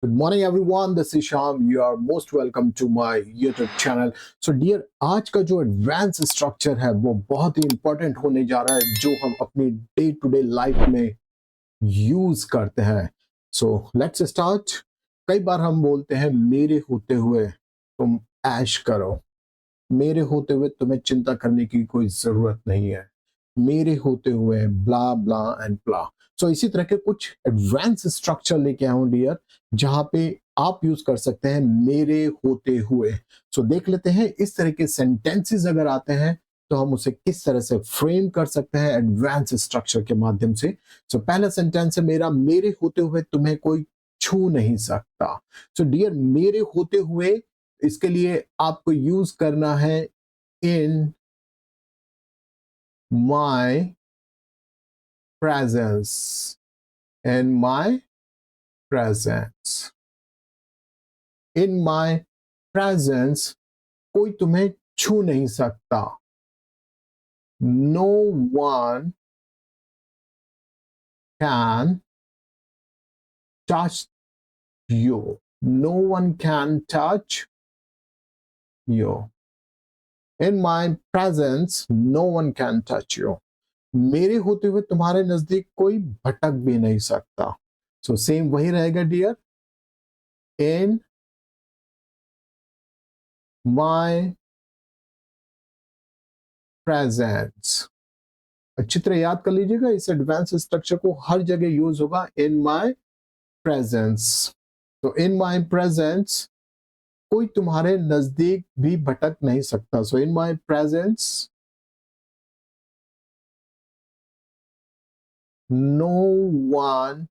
Good morning everyone, this is Sham. You are most welcome to my YouTube channel. So dear, आज का जो advance structure है वो बहुत ही इंपॉर्टेंट होने जा रहा है जो हम अपनी डे टू डे लाइफ में यूज करते हैं. So let's start. कई बार हम बोलते हैं मेरे होते हुए तुम ऐश करो, मेरे होते हुए तुम्हें चिंता करने की कोई जरूरत नहीं है, मेरे होते हुए ब्ला ब्ला एंड ब्ला. सो इसी तरह के कुछ एडवांस स्ट्रक्चर लेके आऊं डियर, जहां पे आप यूज कर सकते हैं मेरे होते हुए. सो देख लेते हैं इस तरह के सेंटेंसेस अगर आते हैं तो हम उसे किस तरह से फ्रेम कर सकते हैं एडवांस स्ट्रक्चर के माध्यम से. सो पहला सेंटेंस है मेरा, मेरे होते हुए तुम्हें कोई छू नहीं सकता. सो डियर, मेरे होते हुए, इसके लिए आपको यूज करना है in my presence. In my presence. In my presence कोई तुम्हें छू नहीं सकता. No one can touch you. No one can touch you. In my presence, no one can touch you. मेरे होते हुए तुम्हारे नजदीक कोई भटक भी नहीं सकता. सो सेम वही रहेगा डियर. In my presence. अच्छी तरह याद कर लीजिएगा, इस एडवांस स्ट्रक्चर को हर जगह यूज होगा. In my presence. तो in my presence कोई तुम्हारे नजदीक भी भटक नहीं सकता. So in my presence no one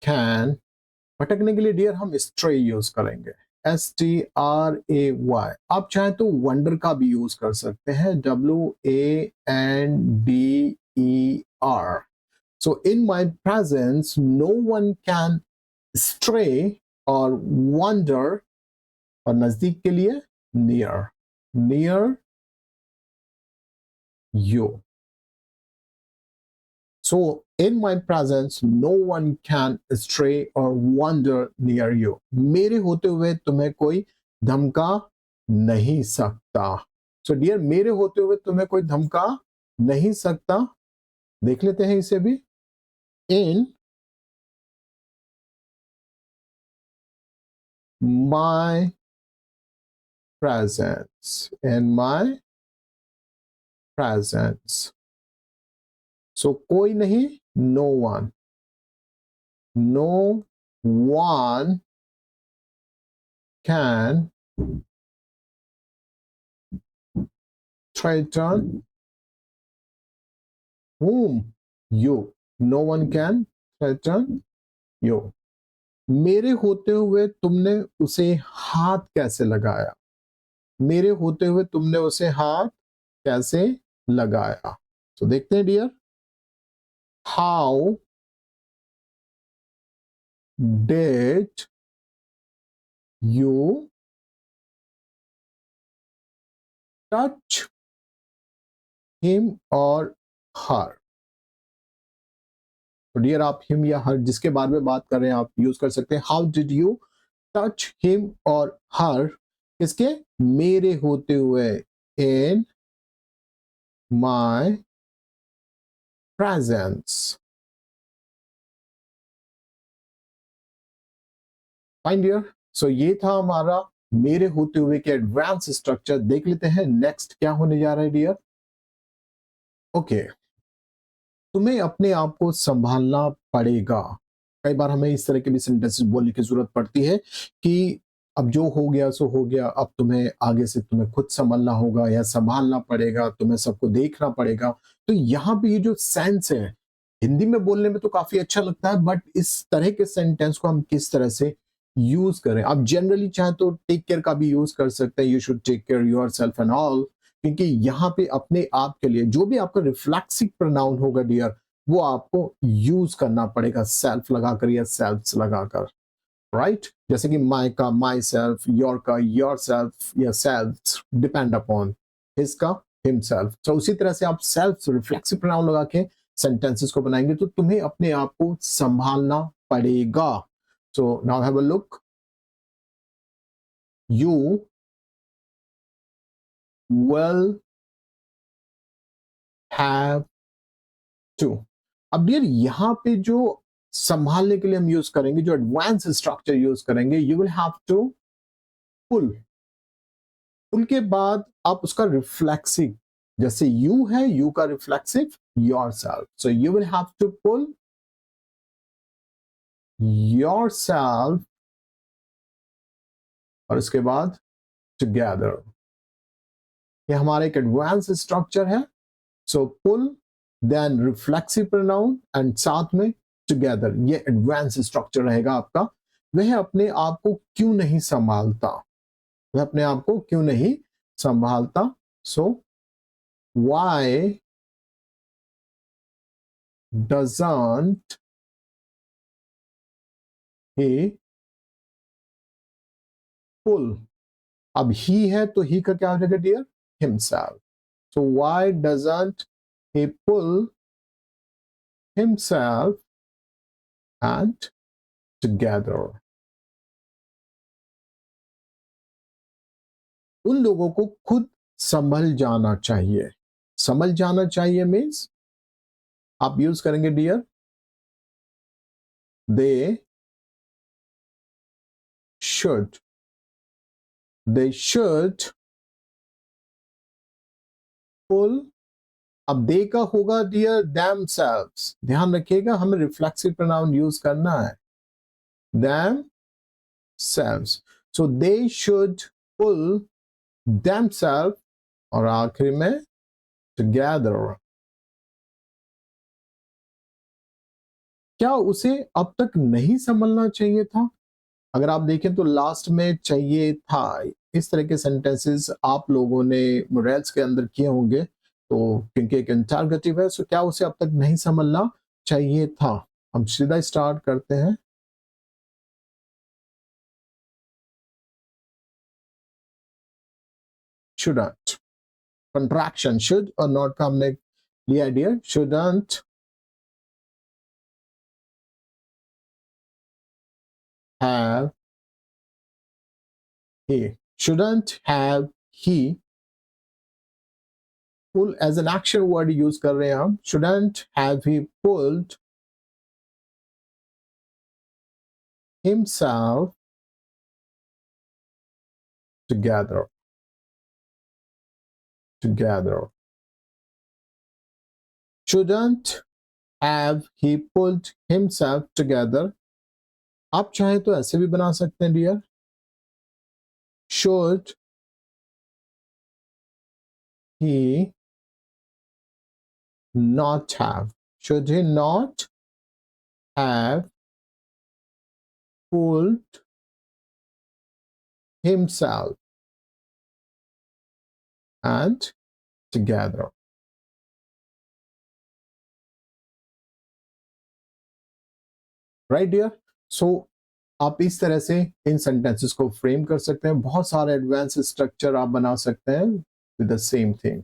can. भटकने के लिए डियर हम स्ट्रे यूज करेंगे. STRAY. आप चाहे तो वंडर का भी यूज कर सकते हैं. WANDER. So in my presence no one can stray or wander, और नजदीक के लिए near. Near you. So in my presence no one can stray or wander near you. मेरे होते हुए तुम्हें कोई धमका नहीं सकता. सो डियर, मेरे होते हुए तुम्हें कोई धमका नहीं सकता. देख लेते हैं इसे भी. इन my presence. In my presence. So कोई नहीं, no one. No one can threaten whom? You. No one can threaten you. मेरे होते हुए तुमने उसे हाथ कैसे लगाया. मेरे होते हुए तुमने उसे हाथ कैसे लगाया. तो देखते हैं dear. How did you touch him और हर. तो डियर, आप हिम या हर जिसके बारे में बात कर रहे हैं आप यूज कर सकते हैं. How did you touch him और हर. किसके? मेरे होते हुए. In my presence. Fine dear. So ये था हमारा मेरे होते हुए के एडवांस स्ट्रक्चर. देख लेते हैं नेक्स्ट क्या होने जा रहा है डियर. ओके, तुम्हें अपने आप को संभालना पड़ेगा. कई बार हमें इस तरह के भी सेंटेंसेस बोलने की जरूरत पड़ती है कि अब जो हो गया सो हो गया, अब तुम्हें आगे से तुम्हें खुद संभालना होगा या संभालना पड़ेगा, तुम्हें सबको देखना पड़ेगा. तो यहाँ पे ये जो सेंस है, हिंदी में बोलने में तो काफी अच्छा लगता है, बट इस तरह के सेंटेंस को हम किस तरह से यूज करें. आप जनरली चाहे तो टेक केयर का भी यूज कर सकते हैं. You should take care yourself and all. क्योंकि यहाँ पे अपने आप के लिए जो भी आपका रिफ्लेक्सिव प्रोनाउन होगा डियर, वो आपको यूज करना पड़ेगा सेल्फ लगाकर या सेल्फ्स लगाकर. राइट. जैसे कि माई का माई सेल्फ, योर का योर सेल्फ या सेल्फ, डिपेंड अपॉन हिज का हिमसेल्फ. तो उसी तरह से आप सेल्फ रिफ्लेक्सिव प्रोनाउन लगा के सेंटेंसेस को बनाएंगे तो तुम्हें अपने आप को संभालना पड़ेगा. So now have a look. You will have to. अब डियर यहां पे जो संभालने के लिए हम यूज करेंगे, जो एडवांस स्ट्रक्चर यूज करेंगे, you will have to pull. Pull के बाद आप उसका रिफ्लेक्सिव, जैसे यू है, यू का reflexive yourself. So you will have to pull yourself और उसके बाद टुगेदर. ये हमारा एक एडवांस स्ट्रक्चर है. सो पुल, देन रिफ्लेक्सिव प्रोनाउन एंड साथ में टुगेदर. ये एडवांस स्ट्रक्चर रहेगा आपका. वह अपने आप को क्यों नहीं संभालता, वह अपने आप को क्यों नहीं संभालता. So why doesn't he pull. अब ही है तो ही का क्या हो जाएगा dear, himself. So why doesn't he pull himself and together. उन लोगों को खुद संभल जाना चाहिए. संभल जाना चाहिए मीन्स आप यूज करेंगे dear they should. They should pull. अब दे का होगा डियर themselves. ध्यान रखिएगा हमें रिफ्लेक्सिव प्रोनाउन यूज करना है. themselves. So they should pull themselves और आखिर में together. क्या उसे अब तक नहीं संभलना चाहिए था. अगर आप देखें तो लास्ट में चाहिए था. इस तरह के सेंटेंसेस आप लोगों ने मोरल्स के अंदर किए होंगे. तो क्योंकि एक इंटरगेटिव है, सो क्या उसे अब तक नहीं संभलना चाहिए था. हम सीधा स्टार्ट करते हैं. shouldn't, contraction should और not का हमने लिया dear. shouldn't have he. shouldn't have he. pull as an action word use कर रहे हैं हम. shouldn't have he pulled himself together. Together. Shouldn't have he pulled himself together. आप चाहें तो ऐसे भी बना सकते हैं dear. Should he not have. Should he not have pulled himself and together. Right dear? So आप इस तरह से इन सेंटेंसेस को फ्रेम कर सकते हैं. बहुत सारे एडवांस स्ट्रक्चर आप बना सकते हैं with the same thing.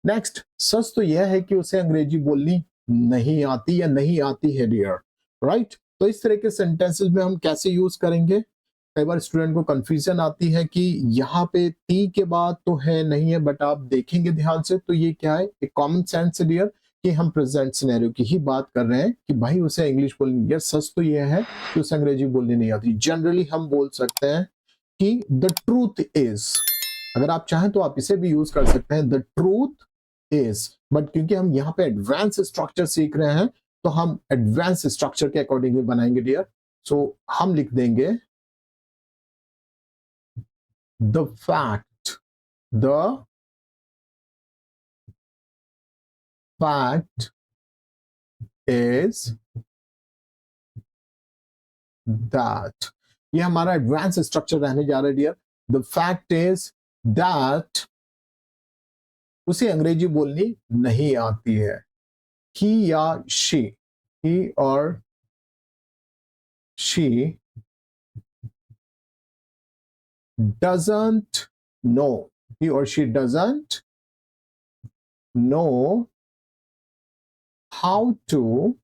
Next, सच तो यह है कि उसे अंग्रेजी बोलनी नहीं आती या नहीं आती है डियर. राइट. तो इस तरह के सेंटेंसेस में हम कैसे यूज करेंगे. कई बार स्टूडेंट को कंफ्यूजन आती है कि यहाँ पे ती के बाद तो है नहीं है, बट आप देखेंगे ध्यान से तो ये क्या है, एक कॉमन सेंस है डियर कि हम प्रेजेंट सिनेरियो की ही बात कर रहे हैं कि भाई उसे इंग्लिश बोलनी. यार सच तो ये है कि उसे अंग्रेजी बोलनी नहीं आती. जनरली हम बोल सकते हैं कि द ट्रूथ इज. अगर आप चाहें तो आप इसे भी यूज कर सकते हैं, द ट्रूथ इज. बट क्योंकि हम यहाँ पे एडवांस स्ट्रक्चर सीख रहे हैं तो हम एडवांस स्ट्रक्चर के अकॉर्डिंगली बनाएंगे डियर. सो हम लिख देंगे the fact is that. ये हमारा एडवांस स्ट्रक्चर रहने जा रहा है dear. The fact is that उसे अंग्रेजी बोलनी नहीं आती है. ही या शी, ही और she doesn't know, he or she doesn't know how to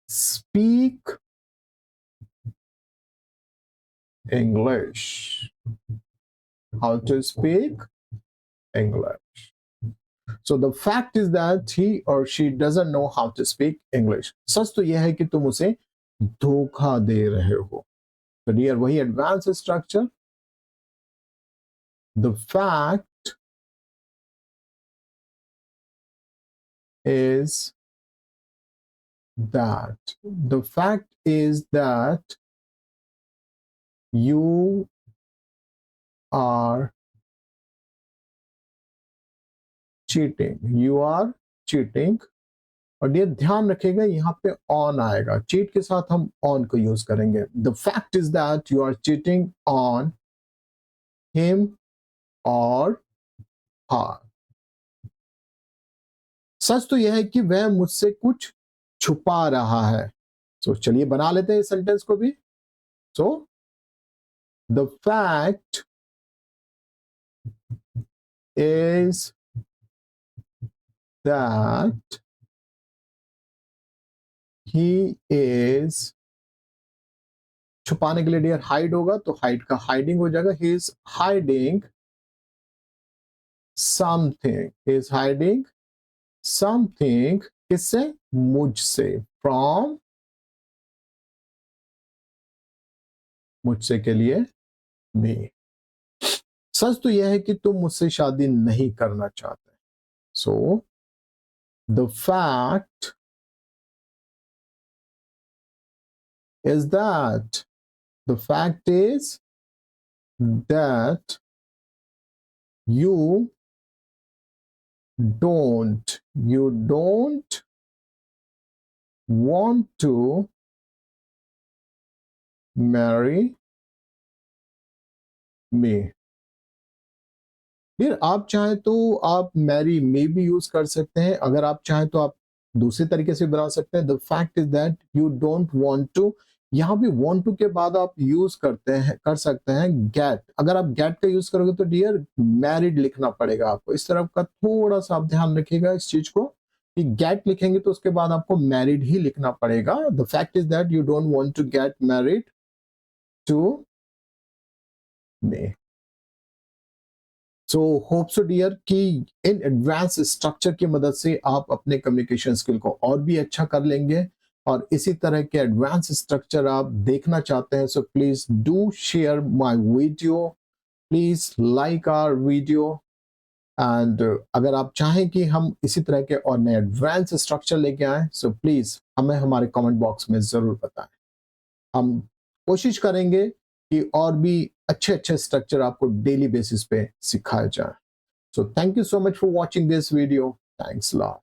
speak English. How to speak English. So the fact is that he or she doesn't know how to speak English. सच तो यह है कि तुम उसे धोखा दे रहे हो. तो डियर वही advance structure. The fact is that you are cheating. और ये ध्यान रखिएगा यहाँ पे ऑन आएगा. चीट के साथ हम ऑन को यूज करेंगे. The fact is that you are cheating on him और हर. सच तो यह है कि वह मुझसे कुछ छुपा रहा है. तो चलिए बना लेते हैं इस सेंटेंस को भी. So the fact is that he is, छुपाने के लिए डियर हाइड होगा तो हाइड का हाइडिंग हो जाएगा. He is hiding something. किससे? मुझसे. फ्रॉम, मुझसे के लिए मी. सच तो यह है कि तुम मुझसे शादी नहीं करना चाहते. So the fact is that you don't want to marry me. फिर आप चाहें तो आप मैरी मे भी यूज कर सकते हैं. अगर आप चाहें तो आप दूसरे तरीके से बना सकते हैं. The fact is that you don't want to. यहां भी वांट टू के बाद आप यूज कर सकते हैं गेट. अगर आप गेट का यूज करोगे तो डियर मैरिड लिखना पड़ेगा आपको. इस तरफ का थोड़ा सा आप ध्यान रखिएगा इस चीज को कि गेट लिखेंगे तो उसके बाद आपको मैरिड ही लिखना पड़ेगा. The fact is that you don't want to get married to me. So hope so dear कि इन एडवांस स्ट्रक्चर की मदद से आप अपने कम्युनिकेशन स्किल को और भी अच्छा कर लेंगे. और इसी तरह के एडवांस स्ट्रक्चर आप देखना चाहते हैं so please do share my video, please like our video. And अगर आप चाहें कि हम इसी तरह के और नए एडवांस स्ट्रक्चर लेके आए सो प्लीज हमें हमारे कमेंट बॉक्स में जरूर बताएं. हम कोशिश करेंगे कि और भी अच्छे स्ट्रक्चर आपको डेली बेसिस पे सिखाए जाए. So thank you so much for watching this video. Thanks lot.